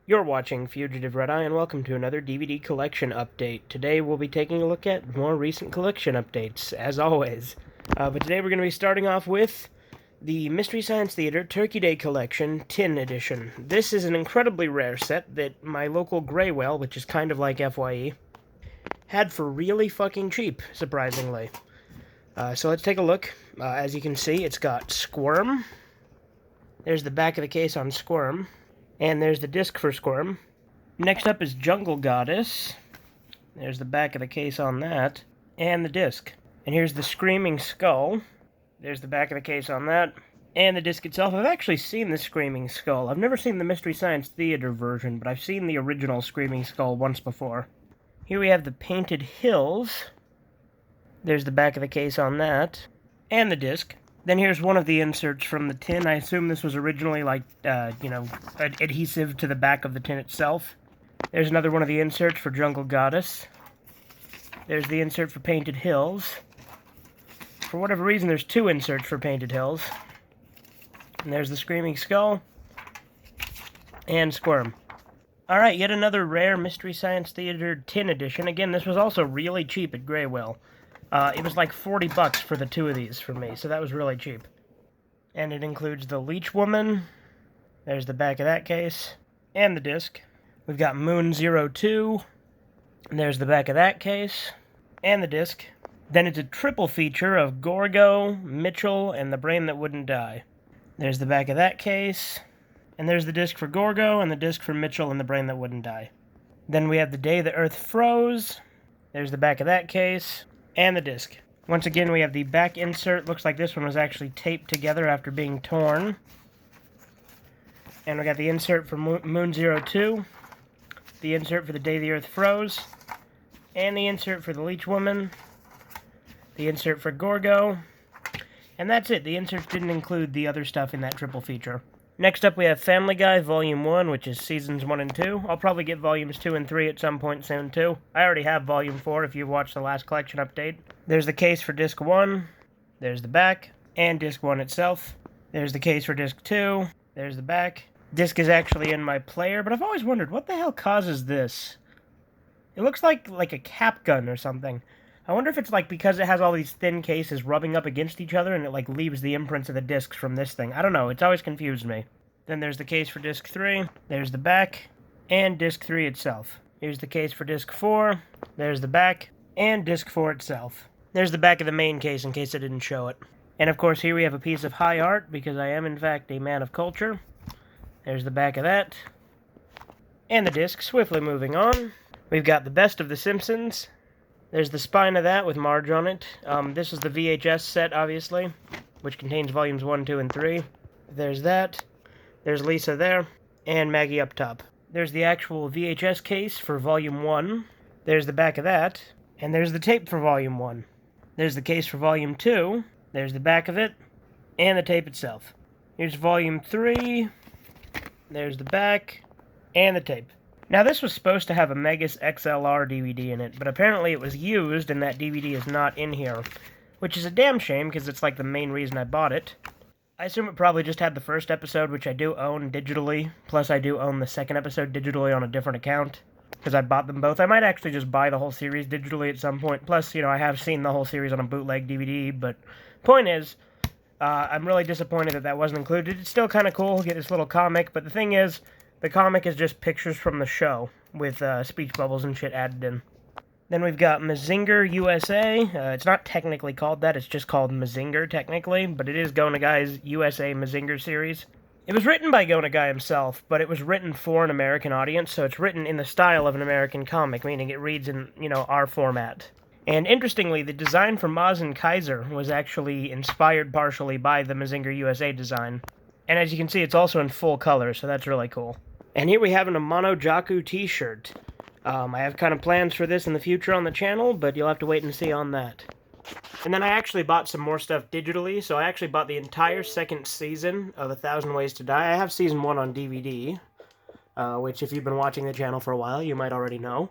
You're watching Fugitive Red Eye, and welcome to another DVD collection update. Today we'll be taking a look at more recent collection updates, as always. But today we're going to be starting off with the Mystery Science Theater Turkey Day Collection Tin Edition. This is an incredibly rare set that my local Gray Whale, which is kind of like FYE, had for really fucking cheap, surprisingly. So let's take a look. As you can see, it's got Squirm. There's the back of the case on Squirm. And there's the disc for Squirm. Next up is Jungle Goddess. There's the back of the case on that. And the disc. And here's the Screaming Skull. There's the back of the case on that. And the disc itself. I've actually seen the Screaming Skull. I've never seen the Mystery Science Theater version, but I've seen the original Screaming Skull once before. Here we have the Painted Hills. There's the back of the case on that. And the disc. Then here's one of the inserts from the tin. I assume this was originally, adhesive to the back of the tin itself. There's another one of the inserts for Jungle Goddess. There's the insert for Painted Hills. For whatever reason, there's two inserts for Painted Hills. And there's the Screaming Skull. And Squirm. Alright, yet another rare Mystery Science Theater tin edition. Again, this was also really cheap at Gray Whale. It was like $40 for the two of these for me, so that was really cheap. And it includes the Leech Woman. There's the back of that case. And the disc. We've got Moon 02. And there's the back of that case. And the disc. Then it's a triple feature of Gorgo, Mitchell, and The Brain That Wouldn't Die. There's the back of that case. And there's the disc for Gorgo, and the disc for Mitchell and The Brain That Wouldn't Die. Then we have The Day the Earth Froze. There's the back of that case. And the disc. Once again, we have the back insert. Looks like this one was actually taped together after being torn. And we got the insert for Moon 02. The insert for The Day the Earth Froze. And the insert for the Leech Woman. The insert for Gorgo. And that's it. The inserts didn't include the other stuff in that triple feature. Next up, we have Family Guy Volume 1, which is Seasons 1 and 2. I'll probably get Volumes 2 and 3 at some point soon, too. I already have Volume 4 if you've watched the last collection update. There's the case for Disc 1. There's the back. And Disc 1 itself. There's the case for Disc 2. There's the back. Disc is actually in my player, but I've always wondered, what the hell causes this? It looks like a cap gun or something. I wonder if it's because it has all these thin cases rubbing up against each other and it leaves the imprints of the discs from this thing. I don't know, it's always confused me. Then there's the case for Disc 3, there's the back, and Disc 3 itself. Here's the case for Disc 4, there's the back, and Disc 4 itself. There's the back of the main case in case I didn't show it. And of course here we have a piece of high art because I am in fact a man of culture. There's the back of that. And the disc. Swiftly moving on. We've got the Best of the Simpsons. There's the spine of that with Marge on it. This is the VHS set, obviously, which contains volumes 1, 2, and 3. There's that. There's Lisa there. And Maggie up top. There's the actual VHS case for volume 1. There's the back of that. And there's the tape for volume 1. There's the case for volume 2. There's the back of it. And the tape itself. Here's volume 3. There's the back. And the tape. Now, this was supposed to have a Megas XLR DVD in it, but apparently it was used, and that DVD is not in here. Which is a damn shame, because it's the main reason I bought it. I assume it probably just had the first episode, which I do own digitally, plus I do own the second episode digitally on a different account, because I bought them both. I might actually just buy the whole series digitally at some point, plus, I have seen the whole series on a bootleg DVD, but point is, I'm really disappointed that wasn't included. It's still kind of cool, get this little comic, but the thing is, the comic is just pictures from the show, with speech bubbles and shit added in. Then we've got Mazinger USA. It's not technically called that, it's just called Mazinger, technically, but it is Go Nagai's USA Mazinger series. It was written by Go Nagai himself, but it was written for an American audience, so it's written in the style of an American comic, meaning it reads in, our format. And interestingly, the design for Maz and Kaiser was actually inspired partially by the Mazinger USA design. And as you can see, it's also in full color, so that's really cool. And here we have a Mono Jaku t-shirt. I have kind of plans for this in the future on the channel, but you'll have to wait and see on that. And then I actually bought some more stuff digitally, so I actually bought the entire second season of 1,000 Ways to Die. I have season 1 on DVD, which if you've been watching the channel for a while, you might already know.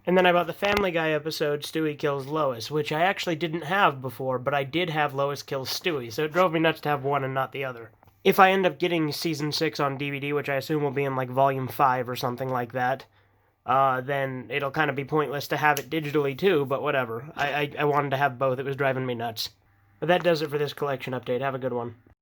And then I bought the Family Guy episode, Stewie Kills Lois, which I actually didn't have before, but I did have Lois Kills Stewie, so it drove me nuts to have one and not the other. if I end up getting Season 6 on DVD, which I assume will be in, like, Volume 5 or something like that, then it'll kind of be pointless to have it digitally, too, but whatever. I wanted to have both. It was driving me nuts. But that does it for this collection update. Have a good one.